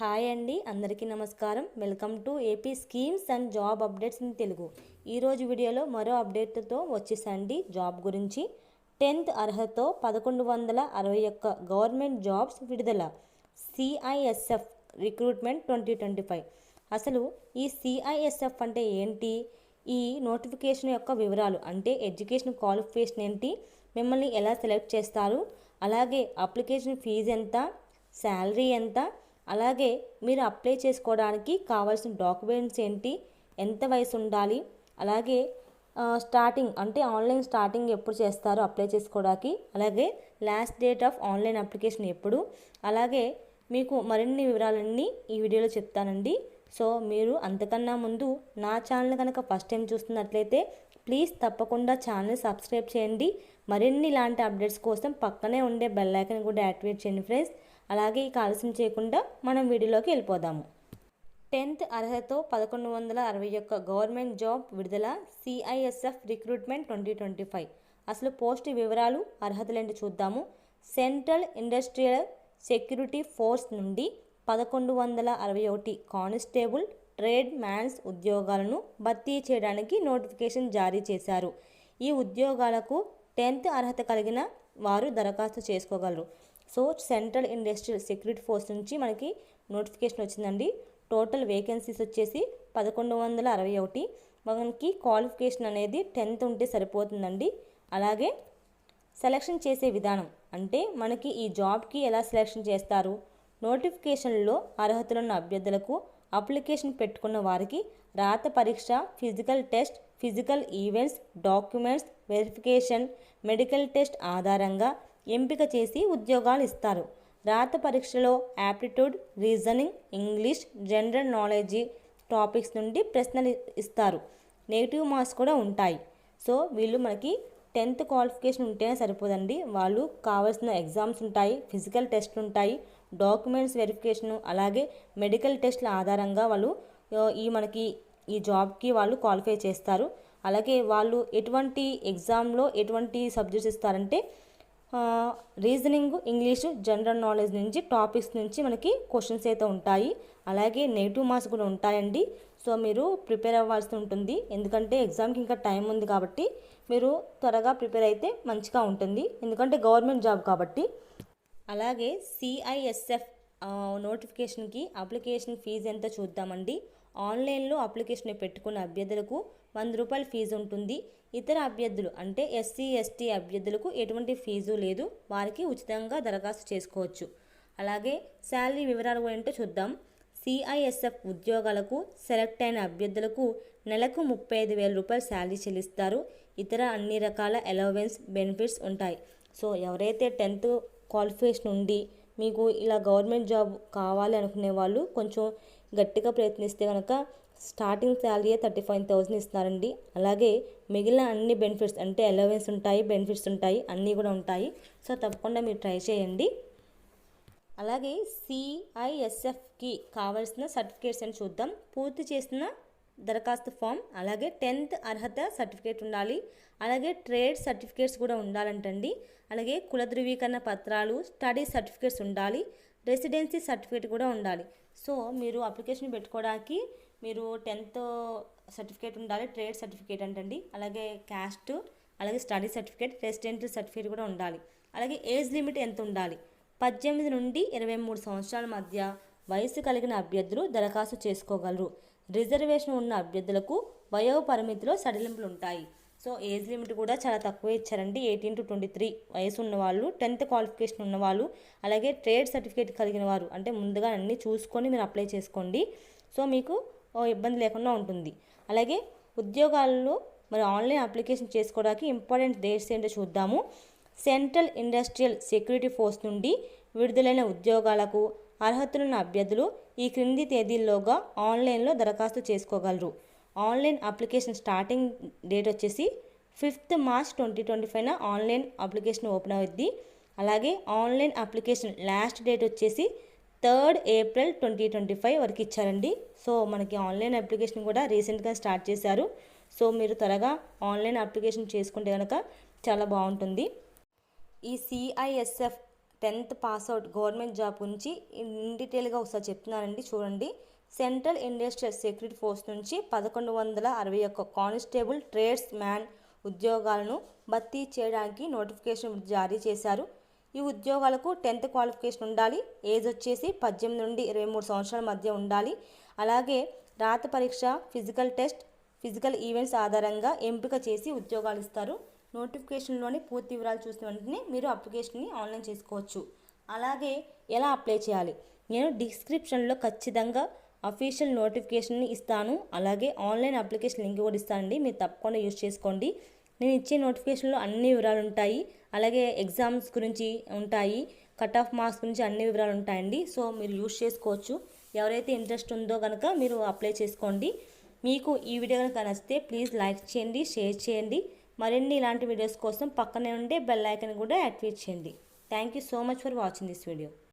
Hi అండి, అందరికీ నమస్కారం. Welcome to AP schemes and job updates in Telugu. ఈరోజు వీడియోలో మరో అప్డేట్తో వచ్చేసండి జాబ్ గురించి. 10th అర్హతతో 1161 గవర్నమెంట్ జాబ్స్ విడుదల. CISF recruitment 2025. అసలు ఈ సిఐఎస్ఎఫ్ అంటే ఏంటి, ఈ నోటిఫికేషన్ యొక్క వివరాలు అంటే ఎడ్యుకేషన్ క్వాలిఫికేషన్ ఏంటి, మిమ్మల్ని ఎలా సెలెక్ట్ చేస్తారు, అలాగే అప్లికేషన్ ఫీజు ఎంత, శాలరీ ఎంత, అలాగే మీరు అప్లై చేసుకోవడానికి కావాల్సిన డాక్యుమెంట్స్ ఏంటి, ఎంత వయసు ఉండాలి, అలాగే స్టార్టింగ్ అంటే ఆన్లైన్ స్టార్టింగ్ ఎప్పుడు చేస్తారో అప్లై చేసుకోవడానికి, అలాగే last date of online application ఎప్పుడు, అలాగే మీకు మరిన్ని వివరాలన్నీ ఈ వీడియోలో చెప్తానండి. సో మీరు అంతకన్నా ముందు నా ఛానల్ కనుక ఫస్ట్ టైం చూస్తున్నట్లయితే ప్లీజ్ తప్పకుండా ఛానల్ని సబ్స్క్రైబ్ చేయండి. మరిన్ని ఇలాంటి అప్డేట్స్ కోసం పక్కనే ఉండే బెల్ ఐకాన్ కూడా యాక్టివేట్ చేయండి ఫ్రెండ్స్. అలాగే ఇక ఆలస్యం చేయకుండా మనం వీడియోలోకి వెళ్ళిపోదాము. 10th అర్హతతో 1161 గవర్నమెంట్ జాబ్ విడుదల. CISF recruitment 2025. అసలు పోస్ట్ వివరాలు, అర్హతలేంటి చూద్దాము. సెంట్రల్ ఇండస్ట్రియల్ సెక్యూరిటీ ఫోర్స్ నుండి 1161 కానిస్టేబుల్ ట్రేడ్ మ్యాన్స్ ఉద్యోగాలను భర్తీ చేయడానికి నోటిఫికేషన్ జారీ చేశారు. ఈ ఉద్యోగాలకు 10th అర్హత కలిగిన వారు దరఖాస్తు చేసుకోగలరు. So central industrial security force నుంచి మనకి నోటిఫికేషన్ వచ్చిందండి. టోటల్ వేకెన్సీస్ వచ్చేసి 1161. మనకి క్వాలిఫికేషన్ అనేది 10th ఉంటే సరిపోతుందండి. అలాగే సెలక్షన్ చేసే విధానం అంటే మనకి ఈ జాబ్కి ఎలా సెలక్షన్ చేస్తారు, నోటిఫికేషన్లో అర్హతలున్న అభ్యర్థులకు అప్లికేషన్ పెట్టుకున్న వారికి రాత పరీక్ష, physical test, physical events, documents verification, medical test ఆధారంగా ఎంపిక చేసి ఉద్యోగాలు ఇస్తారు. రాత పరీక్షలో aptitude, reasoning, English, general knowledge topics నుండి ప్రశ్నలు ఇస్తారు. నెగిటివ్ మార్క్స్ కూడా ఉంటాయి. సో వీళ్ళు మనకి 10th క్వాలిఫికేషన్ ఉంటేనే సరిపోదండి, వాళ్ళు కావాల్సిన ఎగ్జామ్స్ ఉంటాయి, ఫిజికల్ టెస్ట్ ఉంటాయి, డాక్యుమెంట్స్ వెరిఫికేషను, అలాగే మెడికల్ టెస్ట్ల ఆధారంగా వాళ్ళు మనకి ఈ జాబ్కి వాళ్ళు క్వాలిఫై చేస్తారు. అలాగే వాళ్ళు ఎటువంటి ఎగ్జామ్లో ఎటువంటి సబ్జెక్ట్స్ ఇస్తారంటే రీజనింగ్, ఇంగ్లీషు, జనరల్ నాలెడ్జ్ నుంచి టాపిక్స్ నుంచి మనకి క్వశ్చన్స్ అయితే ఉంటాయి. అలాగే నెగిటివ్ మార్క్స్ కూడా ఉంటాయండి. సో మీరు ప్రిపేర్ అవ్వాల్సి ఉంటుంది, ఎందుకంటే ఎగ్జామ్కి ఇంకా టైం ఉంది కాబట్టి మీరు త్వరగా ప్రిపేర్ అయితే మంచిగా ఉంటుంది, ఎందుకంటే గవర్నమెంట్ జాబ్ కాబట్టి. అలాగే సిఐఎస్ఎఫ్ నోటిఫికేషన్కి అప్లికేషన్ ఫీజు ఎంత చూద్దామండి. ఆన్లైన్లో అప్లికేషన్ పెట్టుకున్న అభ్యర్థులకు 100 రూపాయల ఫీజు ఉంటుంది. ఇతర అభ్యర్థులు అంటే ఎస్సీ, ఎస్టీ అభ్యర్థులకు ఎటువంటి ఫీజు లేదు, వారికి ఉచితంగా దరఖాస్తు చేసుకోవచ్చు. అలాగే శాలరీ వివరాలు ఏంటో చూద్దాం. సిఐఎస్ఎఫ్ ఉద్యోగాలకు సెలెక్ట్ అయిన అభ్యర్థులకు నెలకు 35,000 రూపాయలు శాలరీ చెల్లిస్తారు. ఇతర అన్ని రకాల అలవెన్స్, బెనిఫిట్స్ ఉంటాయి. సో ఎవరైతే 10th క్వాలిఫికేషన్ ఉండి మీకు ఇలా గవర్నమెంట్ జాబ్ కావాలి అనుకునే వాళ్ళు కొంచెం గట్టిగా ప్రయత్నిస్తే కనుక స్టార్టింగ్ శాలరీ 35,000 ఇస్తున్నారండి. అలాగే మిగిలిన అన్ని బెనిఫిట్స్ అంటే అలవెన్స్ ఉంటాయి, బెనిఫిట్స్ ఉంటాయి, అన్నీ కూడా ఉంటాయి. సో తప్పకుండా మీరు ట్రై చేయండి. అలాగే సిఐఎస్ఎఫ్కి కావాల్సిన సర్టిఫికేట్స్ అని చూద్దాం. పూర్తి చేసిన దరఖాస్తు ఫామ్, అలాగే 10th అర్హత సర్టిఫికేట్ ఉండాలి, అలాగే ట్రేడ్ సర్టిఫికేట్స్ కూడా ఉండాలంటండి. అలాగే కుల ధృవీకరణ పత్రాలు, స్టడీ సర్టిఫికేట్స్ ఉండాలి, రెసిడెన్సీ సర్టిఫికేట్ కూడా ఉండాలి. సో మీరు అప్లికేషన్ పెట్టుకోవడానికి మీరు 10th సర్టిఫికేట్ ఉండాలి, ట్రేడ్ సర్టిఫికేట్ అంటండి, అలాగే క్యాస్ట్, అలాగే స్టడీ సర్టిఫికేట్, రెసిడెన్సీ సర్టిఫికేట్ కూడా ఉండాలి. అలాగే ఏజ్ లిమిట్ ఎంత ఉండాలి, 18 నుండి 23 సంవత్సరాల మధ్య వయసు కలిగిన అభ్యర్థులు దరఖాస్తు చేసుకోగలరు. రిజర్వేషన్ ఉన్న అభ్యర్థులకు వయో పరిమితిలో సడలింపులు ఉంటాయి. సో ఏజ్ లిమిట్ కూడా చాలా తక్కువ ఇచ్చారండి. 18 to 23 వయసు ఉన్నవాళ్ళు, 10th క్వాలిఫికేషన్ ఉన్నవాళ్ళు, అలాగే ట్రేడ్ సర్టిఫికేట్ కలిగిన వారు అంటే ముందుగా అన్నీ చూసుకొని మీరు అప్లై చేసుకోండి. సో మీకు ఇబ్బంది లేకుండా ఉంటుంది. అలాగే ఉద్యోగాల్లో మరి ఆన్లైన్ అప్లికేషన్ చేసుకోవడానికి ఇంపార్టెంట్ డేట్స్ ఏంటో చూద్దాము. సెంట్రల్ ఇండస్ట్రియల్ సెక్యూరిటీ ఫోర్స్ నుండి విడుదలైన ఉద్యోగాలకు అర్హతలున్న అభ్యర్థులు ఈ క్రింది తేదీల్లోగా ఆన్లైన్లో దరఖాస్తు చేసుకోగలరు. ఆన్లైన్ అప్లికేషన్ స్టార్టింగ్ డేట్ వచ్చేసి 5th March 2025 online application open అవుద్ది. అలాగే ఆన్లైన్ అప్లికేషన్ లాస్ట్ డేట్ వచ్చేసి 3rd April 2025 వరకు ఇచ్చారండి. సో మనకి ఆన్లైన్ అప్లికేషన్ కూడా రీసెంట్గా స్టార్ట్ చేశారు. సో మీరు త్వరగా ఆన్లైన్ అప్లికేషన్ చేసుకుంటే కనుక చాలా బాగుంటుంది. ఈ CISF 10th pass out government job గురించి ఇన్ డీటెయిల్గా ఒకసారి చెప్తున్నానండి, చూడండి. సెంట్రల్ ఇండస్ట్రియల్ సెక్యూరిటీ ఫోర్స్ నుంచి 1161 కానిస్టేబుల్ ట్రేడ్స్ మ్యాన్ ఉద్యోగాలను భర్తీ చేయడానికి నోటిఫికేషన్ జారీ చేశారు. ఈ ఉద్యోగాలకు 10th క్వాలిఫికేషన్ ఉండాలి. ఏజ్ వచ్చేసి 18 నుండి 23 సంవత్సరాల మధ్య ఉండాలి. అలాగే రాత పరీక్ష, ఫిజికల్ టెస్ట్, ఫిజికల్ ఈవెంట్స్ ఆధారంగా ఎంపిక చేసి ఉద్యోగాలు ఇస్తారు. నోటిఫికేషన్లోని పూర్తి వివరాలు చూసిన వెంటనే మీరు అప్లికేషన్ని ఆన్లైన్ చేసుకోవచ్చు. అలాగే ఎలా అప్లై చేయాలి, నేను డిస్క్రిప్షన్లో ఖచ్చితంగా అఫీషియల్ నోటిఫికేషన్ని ఇస్తాను. అలాగే ఆన్లైన్ అప్లికేషన్ లింక్ కూడా ఇస్తానండి, మీరు తప్పకుండా యూజ్ చేసుకోండి. నేను ఇచ్చే నోటిఫికేషన్లో అన్ని వివరాలు ఉంటాయి. అలాగే ఎగ్జామ్స్ గురించి ఉంటాయి, కట్ ఆఫ్ మార్క్స్ గురించి అన్ని వివరాలు ఉంటాయండి. సో మీరు యూజ్ చేసుకోవచ్చు. ఎవరైతే ఇంట్రెస్ట్ ఉందో కనుక మీరు అప్లై చేసుకోండి. మీకు ఈ వీడియో కనుక నచ్చితే ప్లీజ్ లైక్ చేయండి, షేర్ చేయండి. మరిన్ని ఇలాంటి వీడియోస్ కోసం పక్కనే ఉండే బెల్ ఐకాన్ కూడా యాక్టివేట్ చేయండి. Thank you so much for watching this video.